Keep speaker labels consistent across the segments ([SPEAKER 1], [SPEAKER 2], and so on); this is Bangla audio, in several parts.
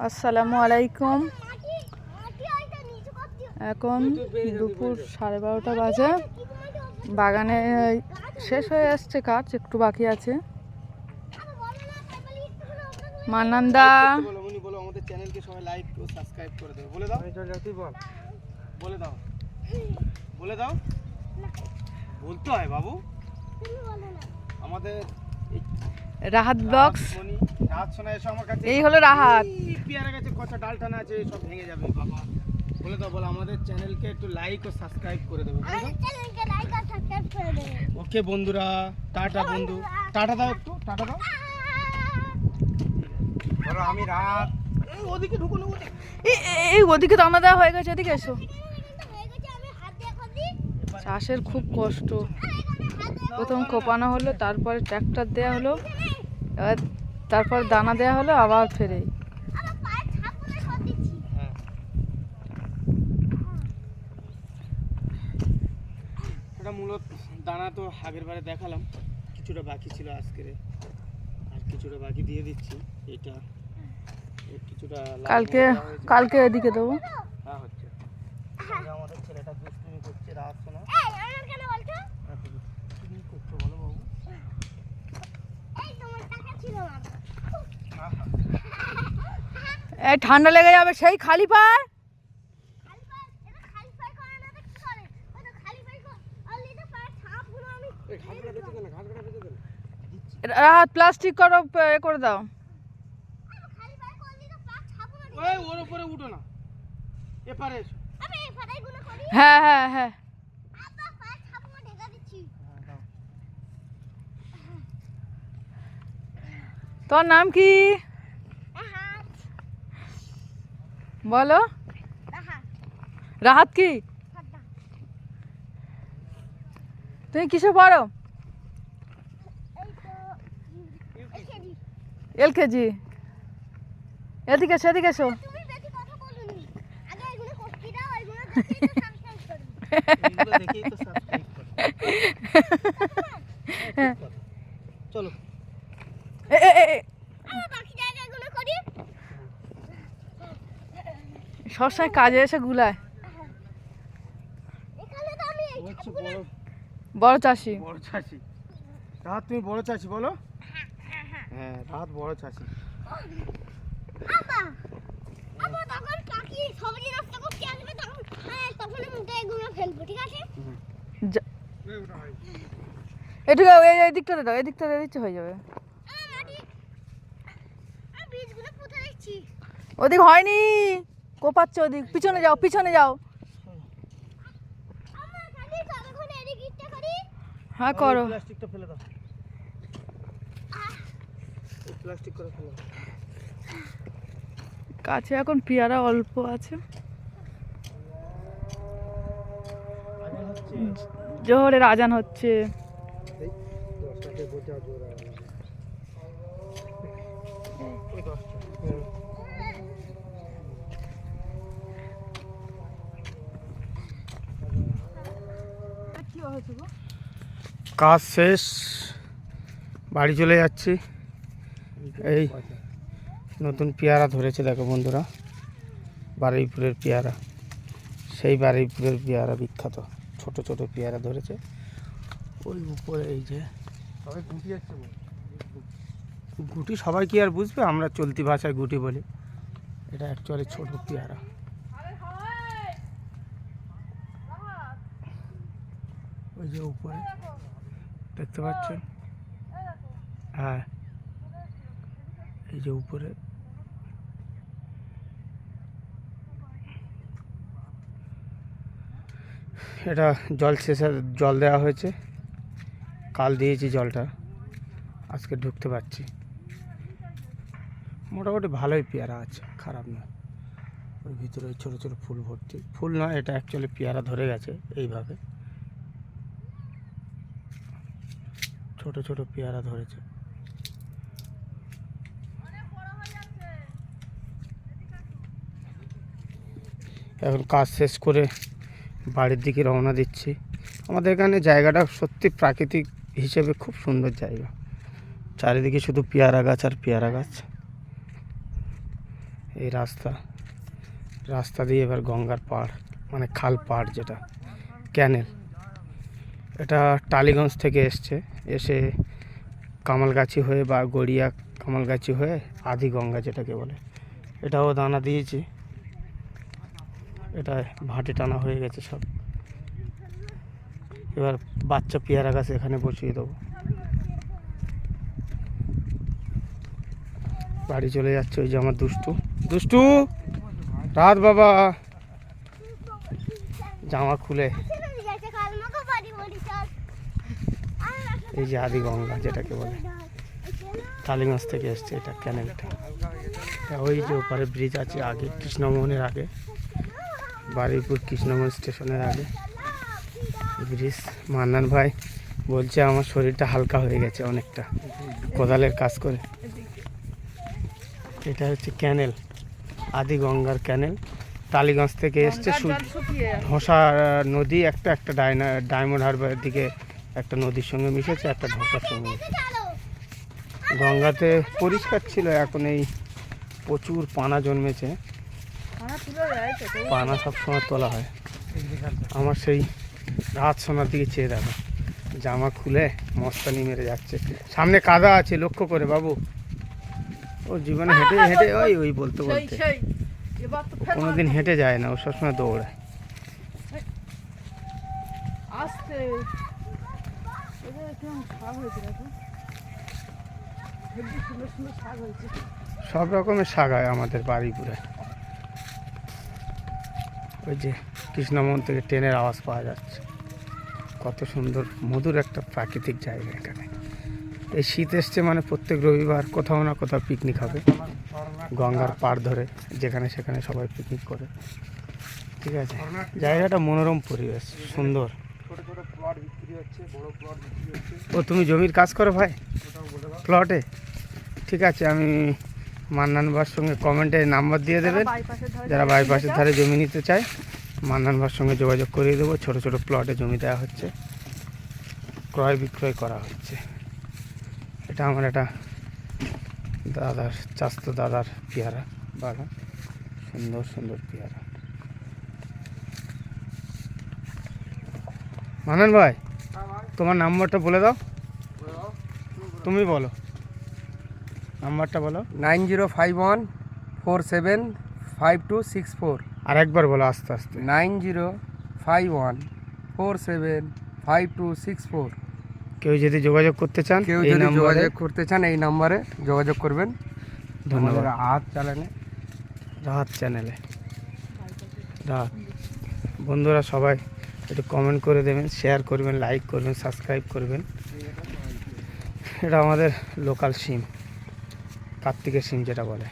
[SPEAKER 1] আসসালামু আলাইকুম। এখন দুপুর 12:30 বাজে। বাগানে শেষ হয়ে আসছে কাজ, একটু বাকি আছে। মান্নানদা
[SPEAKER 2] আমাদের চ্যানেলকে সবাই লাইক ও সাবস্ক্রাইব করে দেবে। বলে দাও, বলে দাও, বলে দাও। বলতে হয় বাবু। আমাদের
[SPEAKER 1] রাহাত ব্লগস,
[SPEAKER 2] রাহাত শোনা এসো আমার কাছে।
[SPEAKER 1] এই হলো রাহাত।
[SPEAKER 2] পেয়ারা গাছে কচা ডাল টানা আছে, সব ভেঙে যাবে বাবা। বলে দাও, বলো আমাদের চ্যানেলকে একটু লাইক ও সাবস্ক্রাইব করে দেবে। ওকে বন্ধুরা, টাটা বন্ধু, টাটা দাও, একটু টাটা দাও। বলো আমি রাহাত। ওদিকে ঢুকো না,
[SPEAKER 1] এই ওদিকে দানা দেওয়া হয়ে গেছে, এদিকে এসো। চাষের খুব কষ্ট। প্রথম কোপানো হলো, তারপরে ট্র্যাক্টর দেওয়া হলো, এবার তারপর দানা দেওয়া হলো, আবার ফেরে।
[SPEAKER 2] এটা মূলত দানা তো আগের বারে দেখালাম, কিছুটা বাকি ছিল আজকের, আর কিছুটা বাকি দিয়ে দিচ্ছি। এটা কিছুটা
[SPEAKER 1] কালকে এদিকে দেবো।
[SPEAKER 2] হ্যাঁ হচ্ছে। আমাদের ছেলেটা দুষ্টুমি করছে, রাত শোনা তুমি করছো বলো বাবু।
[SPEAKER 1] এই ঠান্ডা লেগে যাবে, সেই খালি পায়। রাহাত প্লাস্টিক করো, এ করে দাও।
[SPEAKER 2] ওর উপরে উঠো না, এপারে এসো।
[SPEAKER 1] হ্যাঁ হ্যাঁ হ্যাঁ, তোর নাম কি বলো? রাহাত। কি তুমি কিসে পড়ো? এলকেজি। এদিকে এসো, এদিকে এসো।
[SPEAKER 2] চলো
[SPEAKER 1] সবসময় কাজে এসে গুলায়। বড় চাষি।
[SPEAKER 2] বড় চাষি রাত, তুমি বড় চাষি বলো। হ্যাঁ রাত বড় চাষি।
[SPEAKER 1] এটুকু এই দিকটাতে দাও, এই দিকটাতে দিচ্ছে হয়ে যাবে। ওদিক হয়নি, কোপাচ্ছে ওদিক। পিছনে যাও, পিছনে যাও। হ্যাঁ করো।
[SPEAKER 2] প্লাস্টিকটা ফেলে দাও, প্লাস্টিক করে ফেলে দাও।
[SPEAKER 1] কাছে এখন পেয়ারা অল্প আছে। জোহরের আজান হচ্ছে।
[SPEAKER 2] কাজ শেষ, বাড়ি চলে যাচ্ছি। এই নতুন পেয়ারা ধরেছে দেখো বন্ধুরা, বারুইপুরের পেয়ারা। সেই বারুইপুরের পেয়ারা বিখ্যাত, ছোট ছোট পেয়ারা ধরেছে ওই উপরে। এই যে সবাই গুটি যাচ্ছে, গুটি সবাই কি আর বুঝবে, আমরা চলতি ভাষায় গুটি বলি। এটা অ্যাকচুয়ালি ছোট পেয়ারা। ওই যে উপরে দেখতে পাচ্ছেন, হ্যাঁ এই যে উপরে। এটা জল শেষে জল দেওয়া হয়েছে, কাল দিয়েছি জলটা, আজকে ঢুকতে পারছি। মোটামুটি ভালোই পেয়ারা আছে, খারাপ না। ওই ভিতরে ছোটো ছোটো ফুল ভর্তি, ফুল নয় এটা অ্যাকচুয়ালি পেয়ারা ধরে গেছে এইভাবে, ছোট ছোট পেয়ারা ধরেছে। এখন কাজ শেষ করে বাড়ির দিকে রওনা দিচ্ছি। আমাদের এখানে জায়গাটা সত্যি প্রাকৃতিক হিসেবে খুব সুন্দর জায়গা, চারিদিকে শুধু পেয়ারা গাছ আর পেয়ারা গাছ। এই রাস্তা, রাস্তা দিয়ে এবার গঙ্গার পাড়, মানে খাল পাড় যেটা ক্যানেল। এটা টালিগঞ্জ থেকে এসে কামালগাছি হয়ে বা গড়িয়া কামালগাছি হয়ে আদি গঙ্গা যেটাকে বলে, এটাও দানা দিয়েছি। এটা ভাটে টানা হয়ে গেছে সব। এবার বাচ্চা পেয়ারা গাছ এখানে বসিয়ে দেবো। বাড়ি চলে যাচ্ছে ওই যে আমার দুষ্টু দুষ্টু রাত বাবা জামা খুলে। এই যে আদি গঙ্গা যেটাকে বলে, টালিগঞ্জ থেকে এসছে এটা ক্যানেলটা। ওই যে ওপারে ব্রিজ আছে আগে, কৃষ্ণমোহনের আগে, বারুইপুর কৃষ্ণমোহন স্টেশনের আগে ব্রিজ। মান্নান ভাই বলছে আমার শরীরটা হালকা হয়ে গেছে অনেকটা কোদালের কাজ করে। এটা হচ্ছে ক্যানেল, আদি গঙ্গার ক্যানেল। টালিগঞ্জ থেকে এসছে ধোসা নদী, একটা ডায়মন্ড হারবারের দিকে একটা নদীর সঙ্গে মিশেছে, একটা ধোসার সঙ্গে মিশেছে। গঙ্গাতে পরিষ্কার ছিল, এখন এই প্রচুর পানা জন্মেছে। পানা সবসময় তোলা হয়। আমার সেই রাত সোনার দিকে চেয়ে দেখো, জামা খুলে মস্তানি মেরে যাচ্ছে। সামনে কাদা আছে, লক্ষ্য করে বাবু। ও জীবনে হেঁটে হেঁটে ওই বলতে বলতে কোনোদিন হেঁটে যায় না, ও সবসময় দৌড়ায়। সব রকমের শাক হয় আমাদের বারুইপুরে। ওই যে কৃষ্ণমোহন থেকে ট্রেনের আওয়াজ পাওয়া যাচ্ছে। কত সুন্দর মধুর একটা প্রাকৃতিক জায়গা এখানে। এই শীত এসছে মানে প্রত্যেক রবিবার কোথাও না কোথাও পিকনিক হবে গঙ্গার পাড় ধরে, যেখানে সেখানে সবাই পিকনিক করে। ঠিক আছে, জায়গাটা মনোরম পরিবেশ, সুন্দর। ও তুমি জমির কাজ করো ভাই প্লটে? ঠিক আছে, আমি মান্নান ভাইয়ের সঙ্গে কমেন্টে নাম্বার দিয়ে দেবেন। যারা বাইপাসের ধারে জমি নিতে চায় মান্নান ভাইয়ের সঙ্গে যোগাযোগ করিয়ে দেবো। ছোট ছোট প্লটে জমি দেওয়া হচ্ছে, ক্রয় বিক্রয় করা হচ্ছে। এটা আমার একটা দাদার, চাস্তো দাদার পেয়ারা বাগান, সুন্দর সুন্দর পেয়ারা। মান্নান ভাই তোমার নাম্বারটা বলে দাও, তুমি বলো নাম্বারটা বলো।
[SPEAKER 3] 9051475264।
[SPEAKER 2] আর একবার বলো আস্তে আস্তে।
[SPEAKER 3] 9051475264।
[SPEAKER 2] কেউ যদি যোগাযোগ করতে চান,
[SPEAKER 3] কেউ
[SPEAKER 2] এই
[SPEAKER 3] যদি
[SPEAKER 2] নাম্বারে
[SPEAKER 3] যোগাযোগ করতে চান এই নাম্বারে যোগাযোগ করবেন।
[SPEAKER 2] ধন্যবাদ।
[SPEAKER 3] হাত চালানে
[SPEAKER 2] রাত চ্যানেলে রাত বন্ধুরা সবাই একটু কমেন্ট করে দেবেন, শেয়ার করবেন, লাইক করবেন, সাবস্ক্রাইব করবেন। এটা আমাদের লোকাল সিম, কার্তিকের সিম যেটা বলে,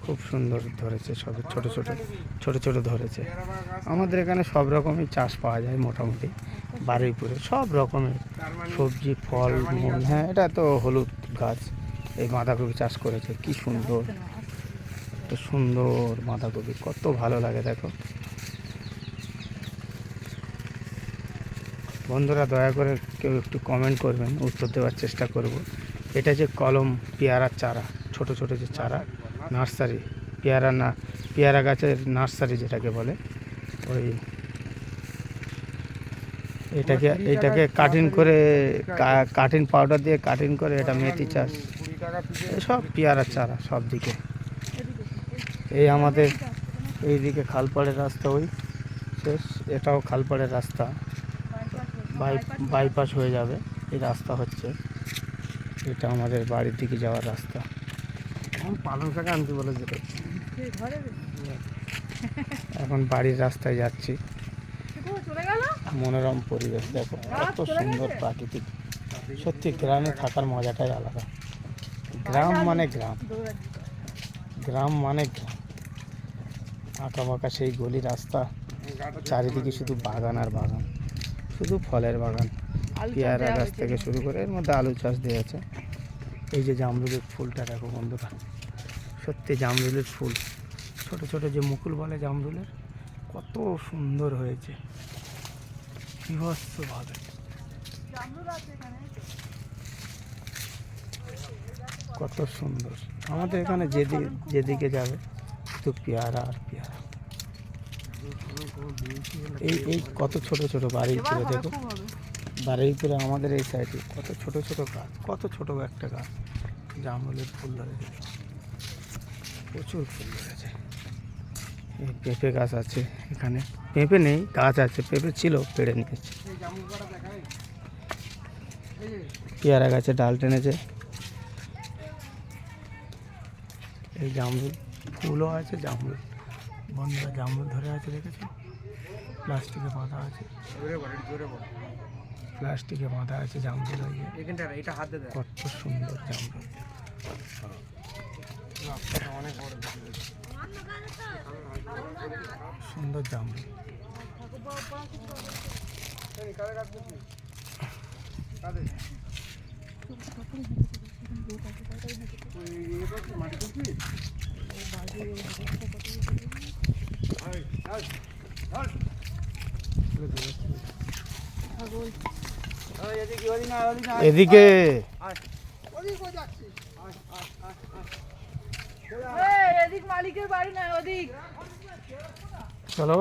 [SPEAKER 2] খুব সুন্দর ধরেছে, সব ছোট ছোট ছোট ছোট ধরেছে। আমাদের এখানে সব রকমই চাষ পাওয়া যায় মোটামুটি বারুইপুরে, সব রকমের সবজি ফল মূল। হ্যাঁ, এটা তো হলুদ গাছ, এই বাঁধাকপি চাষ করেছে, কি সুন্দর, এত সুন্দর বাঁধাকপি, কত ভালো লাগে দেখো। বন্ধুরা দয়া করে কেউ একটু কমেন্ট করবেন, উত্তর দেওয়ার চেষ্টা করব। এটা যে কলম পেয়ারার চারা, ছোট ছোট যে চারা, নার্সারি পেয়ারা, না পেয়ারা গাছের নার্সারি যেটাকে বলে, ওই এটাকে কাটিং করে, কাটিং পাউডার দিয়ে কাটিং করে এটা মেথি চাষ, সব পেয়ারার চারা সব দিকে। এই আমাদের এইদিকে খালপাড়ের রাস্তা ওই শেষ, এটাও খালপাড়ের রাস্তা, বাইপাস হয়ে যাবে। এই রাস্তা হচ্ছে, এটা আমাদের বাড়ির দিকে যাওয়ার রাস্তা। এখন পালং শাক আনতে বলে যেতে, এখন বাড়ির রাস্তায় যাচ্ছি। মনোরম পরিবেশ দেখো, কত সুন্দর প্রাকৃতিক। সত্যি গ্রামে থাকার মজাটাই আলাদা। গ্রাম মানে গ্রাম, গ্রাম মানে গ্রাম। আঁকা বাঁকা সেই গলি রাস্তা, চারিদিকে শুধু বাগান আর বাগান, শুধু ফলের বাগান, পেয়ারা গাছ থেকে শুরু করে এর মধ্যে আলু চাষ দিয়েছে। এই যে জামরুলের ফুলটা দেখো বন্ধুরা, সত্যি জামরুলের ফুল, ছোট ছোট যে মুকুল বলে জামরুলের, কত সুন্দর হয়েছে বিভৎসভাবে। কত সুন্দর আমাদের এখানে যেদিকে যাবে শুধু পেয়ারা আর পেয়ারা। এই কত ছোট ছোট বাড়ির উপরে দেখো, বাড়ির উপরে আমাদের এই সাইডে কত ছোট ছোট গাছ, কত ছোট একটা গাছ জামরুলের ফুল ধরেছে, প্রচুর ফুল ধরেছে। এই পেঁপে গাছ আছে এখানে, পেঁপে নেই গাছ আছে, পেঁপে ছিল পেড়ে নিয়েছে। পেয়ারা গাছে ডাল টেনেছে। এই জামরুল ফুলও আছে, জামরুল বন্ধুরা জামরুল ধরে আছে দেখেছো, প্লাস্টিকে বাঁধা আছে, প্লাস্টিকে বাঁধা আছে জামরুল।
[SPEAKER 3] এটা হাতে দেয়।
[SPEAKER 2] কত সুন্দর জামরুল, সুন্দর জামরুল। এদিকে
[SPEAKER 1] এদিক মালিকের বাড়ি না, ওদিক।
[SPEAKER 2] চলো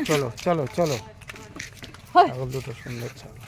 [SPEAKER 2] চলো চলো চলো, ছাগল দুটো সুন্দর ছাগল।